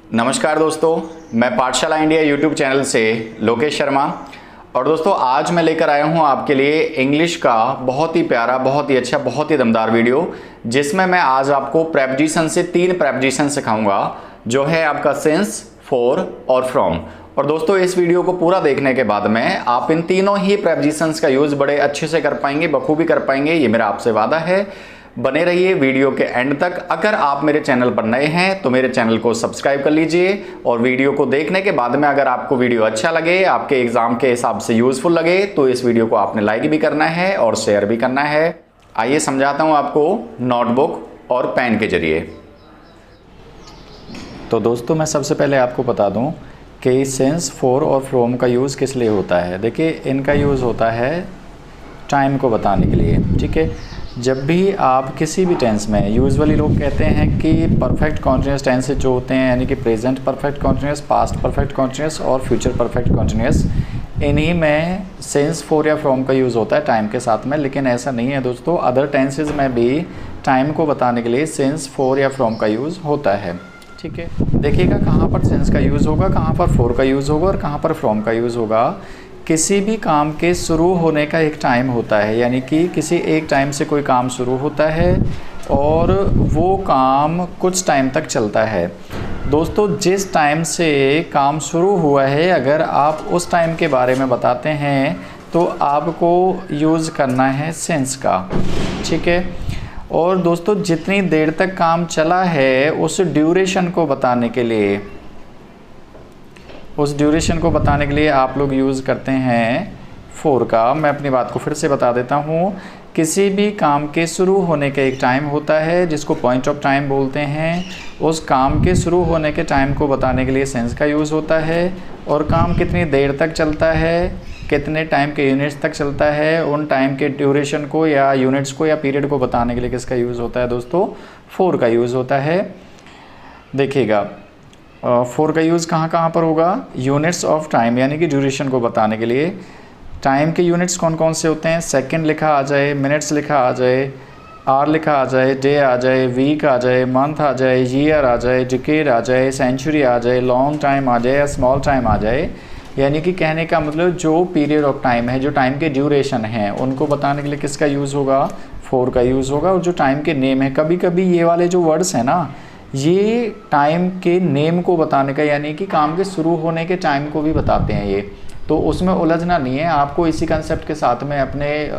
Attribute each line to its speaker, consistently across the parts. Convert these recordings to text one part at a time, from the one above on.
Speaker 1: नमस्कार दोस्तों, मैं पाठशाला इंडिया यूट्यूब चैनल से लोकेश शर्मा। और दोस्तों आज मैं लेकर आया हूं आपके लिए इंग्लिश का बहुत ही प्यारा, बहुत ही अच्छा, बहुत ही दमदार वीडियो, जिसमें मैं आज आपको प्रेपोजिशन से 3 प्रेपोजिशन सिखाऊंगा, जो है आपका सिंस, फॉर और फ्रॉम। और दोस्तों इस वीडियो को पूरा देखने के बाद में आप इन तीनों ही प्रेपोजिशंस का यूज़ बड़े अच्छे से कर पाएंगे, बखूबी कर पाएंगे, ये मेरा आपसे वादा है। बने रहिए वीडियो के एंड तक। अगर आप मेरे चैनल पर नए हैं तो मेरे चैनल को सब्सक्राइब कर लीजिए, और वीडियो को देखने के बाद में अगर आपको वीडियो अच्छा लगे, आपके एग्जाम के हिसाब से यूजफुल लगे, तो इस वीडियो को आपने लाइक भी करना है और शेयर भी करना है। आइए समझाता हूं आपको नोटबुक और पेन के जरिए। तो दोस्तों मैं सबसे पहले आपको बता दूं कि सिंस, फॉर और फ्रॉम का यूज़ किस लिए होता है। देखिए इनका यूज़ होता है टाइम को बताने के लिए, ठीक है। जब भी आप किसी भी टेंस में, यूजुअली लोग कहते हैं कि परफेक्ट कॉन्टिन्यूस टेंस जो होते हैं, यानी कि present perfect continuous, past perfect continuous और फ्यूचर परफेक्ट कॉन्टिन्यूस, इन्हीं में सिंस, फॉर या फ्रॉम का यूज़ होता है टाइम के साथ में। लेकिन ऐसा नहीं है दोस्तों, अदर टेंसेज में भी टाइम को बताने के लिए सिंस, फॉर या फ्रॉम का यूज़ होता है, ठीक है। देखिएगा कहाँ पर सिंस का यूज़ होगा, कहाँ पर फॉर का यूज़ होगा और कहाँ पर फ्रॉम का यूज़ होगा। किसी भी काम के शुरू होने का एक टाइम होता है, यानी कि किसी एक टाइम से कोई काम शुरू होता है और वो काम कुछ टाइम तक चलता है। दोस्तों जिस टाइम से काम शुरू हुआ है, अगर आप उस टाइम के बारे में बताते हैं तो आपको यूज़ करना है सिंस का, ठीक है। और दोस्तों जितनी देर तक काम चला है उस ड्यूरेशन को बताने के लिए, आप लोग यूज़ करते हैं फॉर का। मैं अपनी बात को फिर से बता देता हूँ। किसी भी काम के शुरू होने का एक टाइम होता है जिसको पॉइंट ऑफ टाइम बोलते हैं। उस काम के शुरू होने के टाइम को बताने के लिए सिंस का यूज़ होता है। और काम कितनी देर तक चलता है, कितने टाइम के यूनिट्स तक चलता है, उन टाइम के ड्यूरेशन को या यूनिट्स को या पीरियड को बताने के लिए किसका यूज़ होता है दोस्तों, फॉर का यूज़ होता है। देखिएगा फॉर का यूज़ कहाँ पर होगा, यूनिट्स ऑफ टाइम, यानी कि ड्यूरेशन को बताने के लिए। टाइम के यूनिट्स कौन कौन से होते हैं, सेकंड लिखा आ जाए, मिनट्स लिखा आ जाए, आवर लिखा आ जाए, डे आ जाए, वीक आ जाए, मंथ आ जाए, ईयर आ जाए, डिकेड आ जाए, सेंचुरी आ जाए, लॉन्ग टाइम आ जाए या स्मॉल टाइम आ जाए। यानी कि कहने का मतलब जो पीरियड ऑफ टाइम है, जो टाइम के ड्यूरेशन हैं, उनको बताने के लिए किसका यूज़ होगा, फॉर का यूज़ होगा। और जो टाइम के नेम है, कभी कभी ये वाले जो वर्ड्स हैं ना, ये टाइम के नेम को बताने का, यानी कि काम के शुरू होने के टाइम को भी बताते हैं ये, तो उसमें उलझना नहीं है। आपको इसी कंसेप्ट के साथ में अपने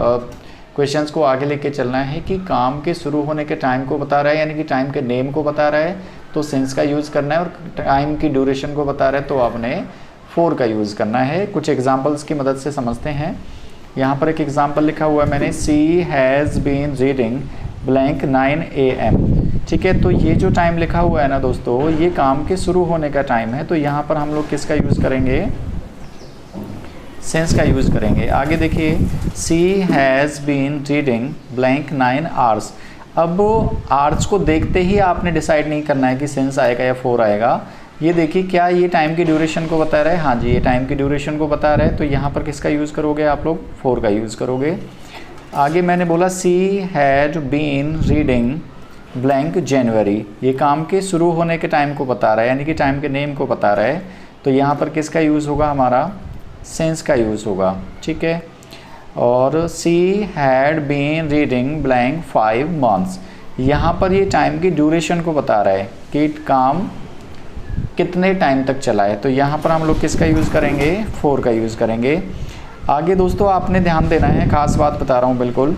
Speaker 1: क्वेश्चंस को आगे लेके चलना है कि काम के शुरू होने के टाइम को बता रहा है, यानी कि टाइम के नेम को बता रहा है, तो सिंस का यूज़ करना है। और टाइम की ड्यूरेशन को बता रहा है तो आपने फॉर का यूज़ करना है। कुछ एग्जाम्पल्स की मदद से समझते हैं। यहाँ पर एक एग्जाम्पल लिखा हुआ है मैंने, she has been reading blank 9 AM, ठीक है। तो ये जो टाइम लिखा हुआ है ना दोस्तों, ये काम के शुरू होने का टाइम है। तो यहाँ पर हम लोग किसका यूज़ करेंगे, सिंस का यूज़ करेंगे। आगे देखिए, she has been reading blank 9 hours। अब आवर्स को देखते ही आपने डिसाइड नहीं करना है कि सिंस आएगा या फॉर आएगा। ये देखिए क्या ये टाइम की ड्यूरेशन को बता रहा है, हाँ जी ये टाइम की ड्यूरेशन को बता रहा है। तो यहाँ पर किसका यूज़ करोगे आप लोग, फॉर का यूज़ करोगे। आगे मैंने बोला she had been reading blank January, ये काम के शुरू होने के टाइम को बता रहा है, यानी कि टाइम के नेम को बता रहा है। तो यहाँ पर किसका यूज़ होगा, हमारा सिंस का यूज़ होगा, ठीक है। और she had been reading blank 5 months, यहाँ पर ये टाइम की ड्यूरेशन को बता रहा है कि काम कितने टाइम तक चला है। तो यहाँ पर हम लोग किसका यूज़ करेंगे, फॉर का यूज़ करेंगे। आगे दोस्तों आपने ध्यान देना है, खास बात बता रहा हूँ बिल्कुल।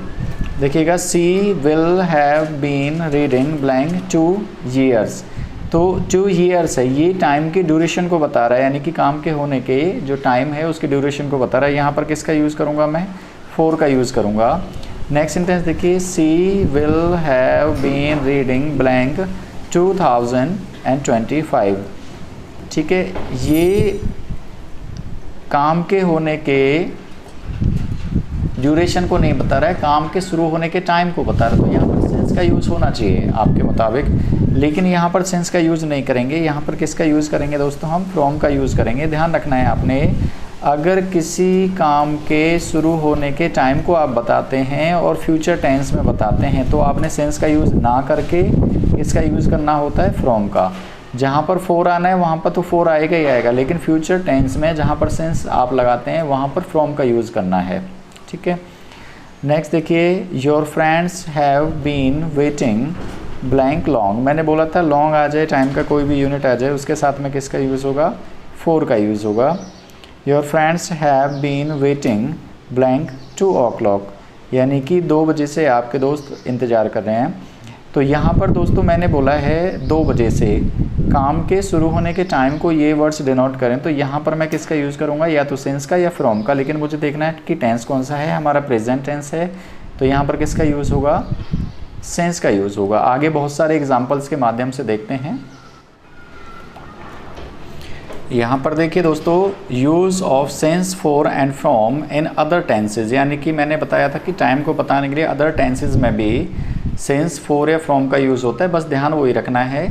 Speaker 1: देखिएगा, she will have been reading blank 2 years, तो 2 years है, ये टाइम की ड्यूरेशन को बता रहा है, यानी कि काम के होने के जो टाइम है उसकी ड्यूरेशन को बता रहा है। यहाँ पर किसका यूज़ करूँगा मैं, फॉर का यूज़ करूँगा। नेक्स्ट सेंटेंस देखिए, she will have been reading blank 2025, ठीक है। ये काम के होने के ड्यूरेशन को नहीं बता रहा है, काम के शुरू होने के टाइम को बता रहा है। तो यहाँ पर सिंस का यूज़ होना चाहिए आपके मुताबिक, लेकिन यहाँ पर सिंस का यूज़ नहीं करेंगे। यहाँ पर किसका यूज़ करेंगे दोस्तों, हम फ्रॉम का यूज़ करेंगे। ध्यान रखना है आपने, अगर किसी काम के शुरू होने के टाइम को आप बताते हैं और फ्यूचर टेंस में बताते हैं, तो आपने सिंस का यूज़ ना करके इसका यूज़ करना होता है फ्रॉम का। जहाँ पर फोर आना है वहाँ पर तो फोर आएगा ही आएगा, लेकिन फ्यूचर टेंस में जहाँ पर सेंस आप लगाते हैं वहाँ पर फ्रॉम का यूज़ करना है। ठीक है, नेक्स्ट देखिए, your friends have been waiting blank long. मैंने बोला था लॉन्ग आ जाए, टाइम का कोई भी यूनिट आ जाए, उसके साथ में किसका यूज़ होगा, फोर का यूज़ होगा। Your friends have been waiting blank 2 o'clock, यानी कि 2 बजे से आपके दोस्त इंतज़ार कर रहे हैं। तो यहाँ पर दोस्तों मैंने बोला है 2 बजे से, काम के शुरू होने के टाइम को ये वर्ड्स डिनोट करें, तो यहाँ पर मैं किसका यूज़ करूँगा, या तो सेंस का या फ्रॉम का, लेकिन मुझे देखना है कि टेंस कौन सा है, हमारा प्रेजेंट टेंस है, तो यहाँ पर किसका यूज़ होगा, सेंस का यूज़ होगा। आगे बहुत सारे एग्जाम्पल्स के माध्यम से देखते हैं। यहाँ पर देखिए दोस्तों, use of sense for and from in other tenses, यानी कि मैंने बताया था कि टाइम को बताने के लिए अदर टेंसेज में भी सेंस फॉर या फ्रॉम का यूज़ होता है। बस ध्यान वही रखना है,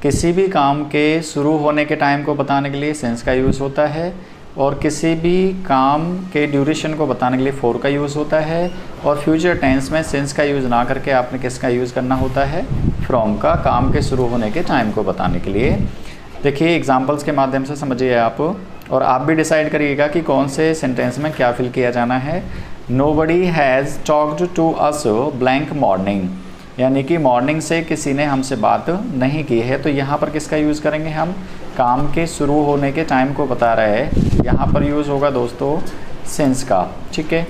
Speaker 1: किसी भी काम के शुरू होने के टाइम को बताने के लिए सेंस का यूज़ होता है, और किसी भी काम के ड्यूरेशन को बताने के लिए फॉर का यूज़ होता है, और फ्यूचर टेंस में सेंस का यूज़ ना करके आपने किसका यूज़ करना होता है, फ्रॉम का, काम के शुरू होने के टाइम को बताने के लिए। देखिए एग्जाम्पल्स के माध्यम से समझिए आप, और आप भी डिसाइड करिएगा कि कौन से सेंटेंस में क्या फिल किया जाना है। Nobody has talked to us blank morning, यानी कि मॉर्निंग से किसी ने हमसे बात नहीं की है, तो यहाँ पर किसका यूज़ करेंगे हम, काम के शुरू होने के टाइम को बता रहे हैं, यहाँ पर यूज़ होगा दोस्तों सेंस का। ठीक है,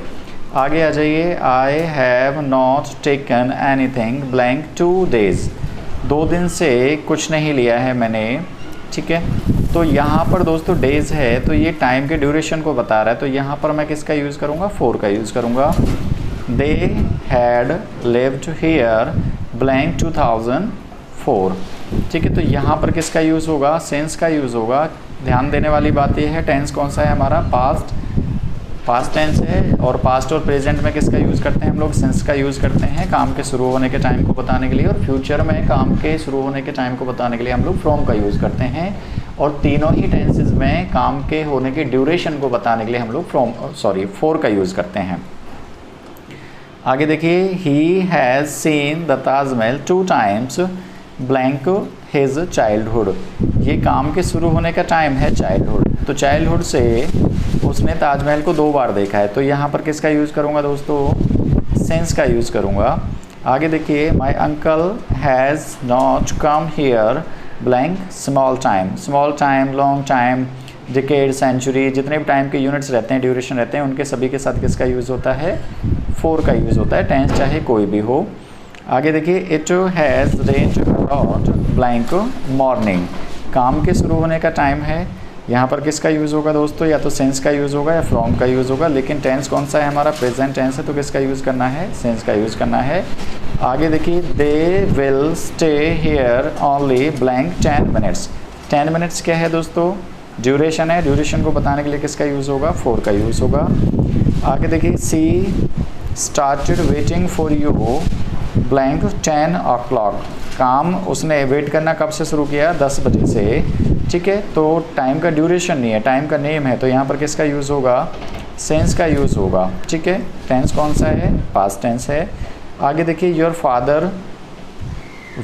Speaker 1: आगे आ जाइए, I have not taken anything blank 2 days, 2 दिन से कुछ नहीं लिया है मैंने। ठीक है, तो यहाँ पर दोस्तों डेज है, तो ये टाइम के ड्यूरेशन को बता रहा है, तो यहाँ पर मैं किसका यूज़ करूँगा, फोर का यूज़ करूँगा। They had lived here blank 2004। ठीक है, तो यहाँ पर किसका यूज़ होगा, सेंस का यूज़ होगा। ध्यान देने वाली बात यह है, टेंस कौन सा है हमारा, पास्ट टेंस है, और पास्ट और प्रेजेंट में किसका यूज़ करते हैं हम लोग, सेंस का यूज़ करते हैं काम के शुरू होने के टाइम को बताने के लिए, और फ्यूचर में काम के शुरू होने के टाइम को बताने के लिए हम लोग फ्रॉम का यूज़ करते हैं, और तीनों ही टेंसेज में काम के होने के ड्यूरेशन को बताने के लिए हम लोग फोर का यूज़ करते हैं। आगे देखिए, he has seen the Taj Mahal 2 times blank his childhood, ये काम के शुरू होने का टाइम है चाइल्डहुड, तो चाइल्डहुड से उसने ताजमहल को 2 बार देखा है, तो यहाँ पर किसका यूज़ करूँगा दोस्तों, सेंस का यूज़ करूँगा। आगे देखिए, my uncle has not come here blank small time, long time, decade, century, जितने भी टाइम के यूनिट्स रहते हैं, ड्यूरेशन रहते हैं, उनके सभी के साथ किसका यूज़ होता है, फोर का यूज़ होता है, टेंस चाहे कोई भी हो। आगे देखिए, it has rained about blank morning, काम के शुरू होने का टाइम है, यहाँ पर किसका यूज़ होगा दोस्तों, या तो सेंस का यूज़ होगा या फ्रॉम का यूज़ होगा, लेकिन टेंस कौन सा है हमारा, प्रेजेंट टेंस है, तो किसका यूज़ करना है, सेंस का यूज़ करना है। आगे देखिए, they will stay here only blank 10 minutes, 10 minutes क्या है दोस्तों, ड्यूरेशन है, ड्यूरेशन को बताने के लिए किसका यूज़ होगा, फोर का यूज़ होगा। आगे देखिए, she started waiting for you blank 10 o'clock, काम उसने वेट करना कब से शुरू किया, 10 बजे से। ठीक है, तो टाइम का ड्यूरेशन नहीं है, टाइम का नेम है, तो यहाँ पर किसका यूज़ होगा, सेंस का यूज़ होगा। ठीक है, टेंस कौन सा है, पास्ट टेंस है। आगे देखिए, your father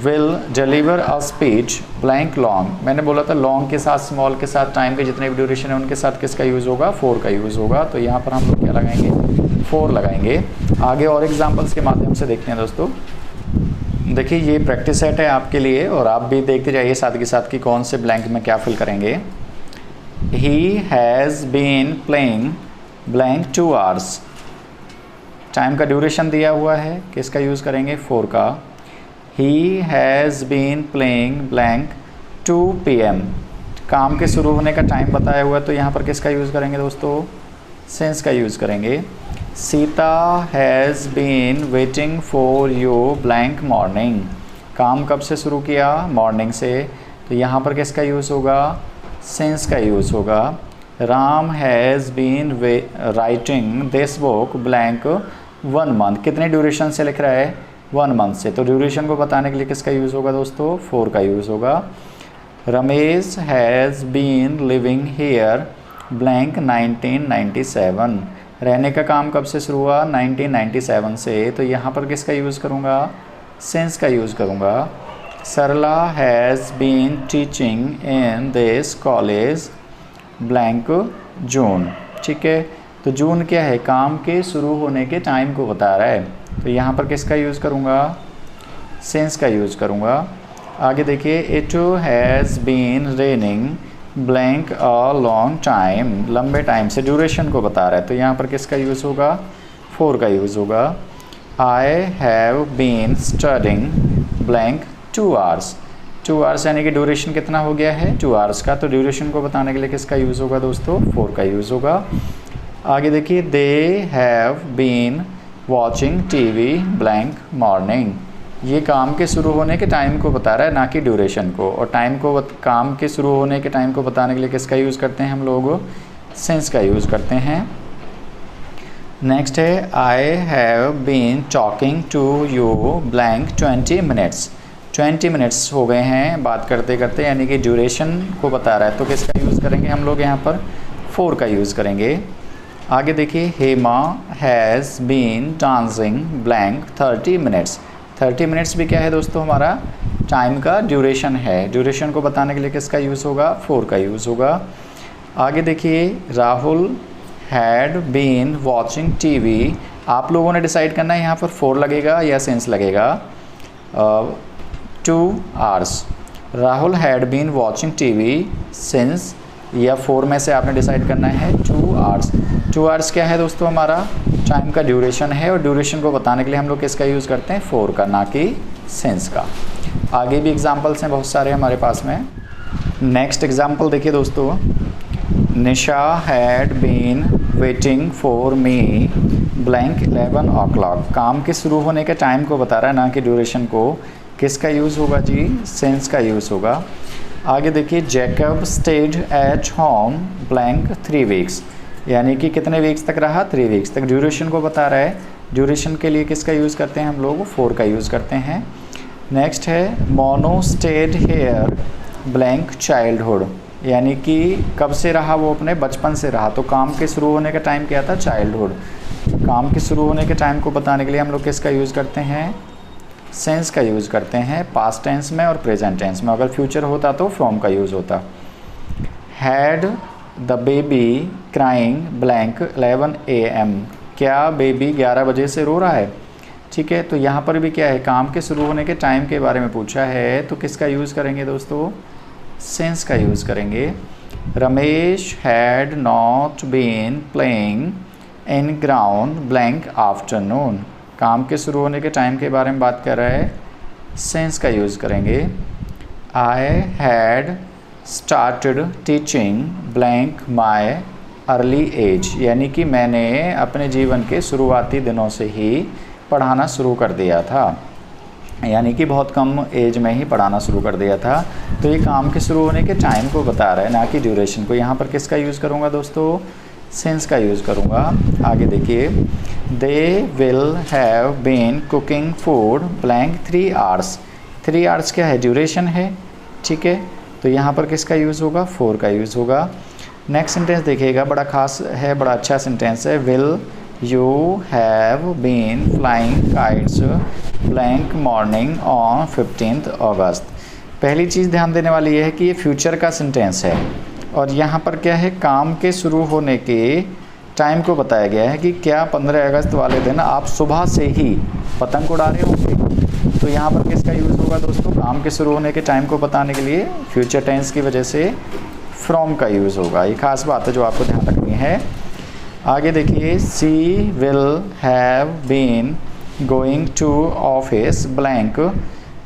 Speaker 1: will deliver a speech blank long, मैंने बोला था लॉन्ग के साथ, स्मॉल के साथ, टाइम के जितने भी ड्यूरेशन है उनके साथ किसका यूज़ होगा, फोर का यूज़ होगा, तो यहाँ पर हम लोग क्या लगाएंगे, फोर लगाएंगे। आगे और एग्जाम्पल्स के माध्यम से देखते हैं दोस्तों। देखिए, ये प्रैक्टिस सेट है आपके लिए, और आप भी देखते जाइए साथ के साथ कि कौन से ब्लैंक में क्या फिल करेंगे। He has been playing blank 2 hours, time का ड्यूरेशन दिया हुआ है, किसका यूज़ करेंगे, फोर का। He has been playing blank 2 PM, काम के शुरू होने का टाइम बताया हुआ है, तो यहाँ पर किसका यूज़ करेंगे दोस्तों, सेंस का यूज़ करेंगे। Sita has been waiting for you blank morning, काम कब से शुरू किया, मॉर्निंग से, तो यहाँ पर किसका यूज़ होगा, सेंस का यूज़ होगा। Ram has been writing this book blank 1 month, कितने ड्यूरेशन से लिख रहा है, 1 month से, तो ड्यूरेशन को बताने के लिए किसका यूज़ होगा दोस्तों, फोर का यूज़ होगा। Ramesh has been living here blank 1997, रहने का काम कब से शुरू हुआ, 1997 से, तो यहाँ पर किसका यूज़ करूँगा, सेंस का यूज़ करूँगा। Sarla has been teaching in this college blank June. ठीक है, तो जून क्या है, काम के शुरू होने के टाइम को बता रहा है, तो यहाँ पर किसका यूज़ करूँगा, सिंस का यूज़ करूँगा। आगे देखिए, it has been raining blank a long time, लंबे टाइम से, ड्यूरेशन को बता रहा है, तो यहाँ पर किसका यूज़ होगा, फॉर का यूज़ होगा। I have been studying blank 2 hours, 2 hours यानी कि ड्यूरेशन कितना हो गया है, 2 hours का, तो ड्यूरेशन को बताने के लिए किसका यूज़ होगा दोस्तों, फॉर का यूज़ होगा। आगे देखिए, they have been watching TV blank morning, ये काम के शुरू होने के टाइम को बता रहा है, ना कि ड्यूरेशन को, और टाइम को काम के शुरू होने के टाइम को बताने के लिए किसका यूज़ करते हैं हम लोग, सिंस का यूज़ करते हैं। नेक्स्ट है, I have been talking to you blank 20 minutes, 20 minutes हो गए हैं बात करते करते, यानी कि ड्यूरेशन को बता रहा है, तो किसका यूज़ करेंगे हम लोग यहाँ पर, फॉर का यूज़ करेंगे। आगे देखिए, Hema has been dancing blank 30 minutes, 30 minutes भी क्या है दोस्तों, हमारा टाइम का ड्यूरेशन है, ड्यूरेशन को बताने के लिए किसका यूज़ होगा, फॉर का यूज़ होगा। आगे देखिए, Rahul had been watching TV, आप लोगों ने डिसाइड करना है यहाँ पर फॉर लगेगा या सिंस लगेगा। 2 hours, Rahul had been watching TV since या फॉर में से आपने डिसाइड करना है 2 hours। 2 hours क्या है दोस्तों, हमारा टाइम का ड्यूरेशन है, और ड्यूरेशन को बताने के लिए हम लोग किसका यूज़ करते हैं, फॉर का, ना कि सिंस का। आगे भी एग्जाम्पल्स हैं बहुत सारे हमारे पास में। नेक्स्ट एग्जाम्पल देखिए दोस्तों, Nisha had been waiting for me blank 11 o'clock, काम के शुरू होने के टाइम को बता रहा है, ना कि ड्यूरेशन को, किसका यूज़ होगा जी, सिंस का यूज़ होगा। आगे देखिए, Jacob stayed at home blank 3 weeks, यानी कि कितने वीक्स तक रहा, 3 weeks तक, ड्यूरेशन को बता रहा है, ड्यूरेशन के लिए किसका यूज़ करते हैं हम लोग, फॉर का यूज़ करते हैं। नेक्स्ट है, Mono stayed here blank childhood, यानी कि कब से रहा, वो अपने बचपन से रहा, तो काम के शुरू होने का टाइम क्या था, चाइल्डहुड, काम के शुरू होने के टाइम को बताने के लिए हम लोग किसका यूज़ करते हैं, सेंस का यूज़ करते हैं, पास्ट टेंस में और प्रेजेंट टेंस में, अगर फ्यूचर होता तो फ्रॉम का यूज़ होता। Had the baby crying blank 11 AM, क्या बेबी 11 बजे से रो रहा है। ठीक है, तो यहाँ पर भी क्या है, काम के शुरू होने के टाइम के बारे में पूछा है, तो किसका यूज़ करेंगे दोस्तों, सिंस का यूज़ करेंगे। Ramesh had not been playing in ground blank afternoon, काम के शुरू होने के टाइम के बारे में बात कर रहा है, सिंस का यूज़ करेंगे। I had started teaching blank my early age, यानी कि मैंने अपने जीवन के शुरुआती दिनों से ही पढ़ाना शुरू कर दिया था, यानी कि बहुत कम एज में ही पढ़ाना शुरू कर दिया था, तो ये काम के शुरू होने के टाइम को बता रहा है, ना कि ड्यूरेशन को। यहाँ पर किसका यूज़ करूँगा दोस्तों, सिंस का यूज़ करूँगा। आगे देखिए, they will have been cooking food blank 3 hours, 3 hours क्या है, ड्यूरेशन है। ठीक है, तो यहाँ पर किसका यूज़ होगा, फॉर का यूज़ होगा। नेक्स्ट सेंटेंस देखिएगा, बड़ा खास है, बड़ा अच्छा सेंटेंस है, will you have been flying kites blank morning on 15 August। पहली चीज़ ध्यान देने वाली है कि ये फ्यूचर का सेंटेंस है, और यहाँ पर क्या है, काम के शुरू होने के टाइम को बताया गया है कि क्या 15 अगस्त वाले दिन आप सुबह से ही पतंग उड़ा रहे होंगे, तो यहाँ पर किसका यूज़ होगा दोस्तों, काम के शुरू होने के टाइम को बताने के लिए फ्यूचर टेंस की वजह से फ्रॉम का यूज़ होगा। ये खास बात है जो आपको ध्यान रखनी है। आगे देखिए, she will have been going to office blank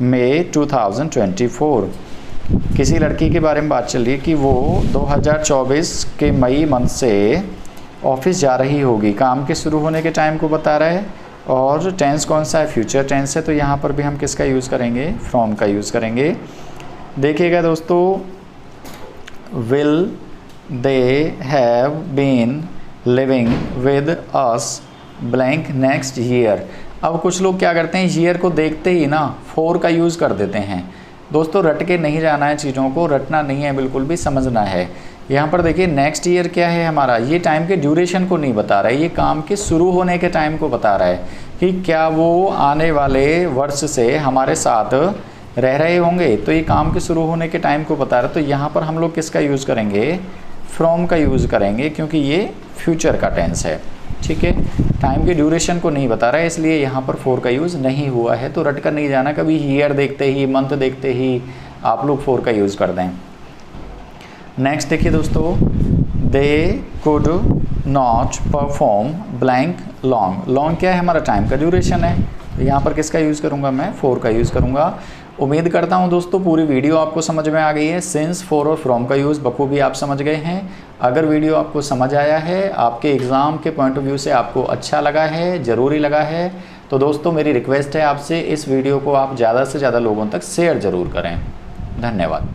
Speaker 1: May 2024, किसी लड़की के बारे में बात चल रही है कि वो 2024 के मई मंथ से ऑफिस जा रही होगी, काम के शुरू होने के टाइम को बता रहा है, और टेंस कौन सा है, फ्यूचर टेंस है, तो यहाँ पर भी हम किसका यूज़ करेंगे, फ्रॉम का यूज़ करेंगे। देखिएगा दोस्तों, will they have been living with us blank next year. अब कुछ लोग क्या करते हैं, ईयर को देखते ही ना फॉर का यूज़ कर देते हैं। दोस्तों रट के नहीं जाना है, चीज़ों को रटना नहीं है, बिल्कुल भी समझना है। यहाँ पर देखिए, नेक्स्ट ईयर क्या है हमारा, ये टाइम के ड्यूरेशन को नहीं बता रहा है, ये काम के शुरू होने के टाइम को बता रहा है कि क्या वो आने वाले वर्ष से हमारे साथ रह रहे होंगे, तो ये काम के शुरू होने के टाइम को बता रहा है। तो यहाँ पर हम लोग किसका यूज़ करेंगे, फ्रॉम का यूज़ करेंगे, क्योंकि ये फ्यूचर का टेंस है। ठीक है, टाइम की ड्यूरेशन को नहीं बता रहा है, इसलिए यहाँ पर फोर का यूज़ नहीं हुआ है। तो रट कर नहीं जाना कभी ईयर देखते ही, मंथ देखते ही आप लोग फोर का यूज़ कर दें। नेक्स्ट देखिए दोस्तों, they could not perform blank long. Long क्या है, हमारा टाइम का ड्यूरेशन है। तो यहाँ पर किसका यूज़ करूँगा, मैं फोर का यूज़ करूँगा। उम्मीद करता हूँ दोस्तों पूरी वीडियो आपको समझ में आ गई है। सिंस, फॉर और फ्रॉम का यूज़ बखूबी आप समझ गए हैं। अगर वीडियो आपको समझ आया है, आपके एग्ज़ाम के पॉइंट ऑफ व्यू से आपको अच्छा लगा है, ज़रूरी लगा है, तो दोस्तों मेरी रिक्वेस्ट है आपसे, इस वीडियो को आप ज़्यादा से ज़्यादा लोगों तक शेयर ज़रूर करें। धन्यवाद।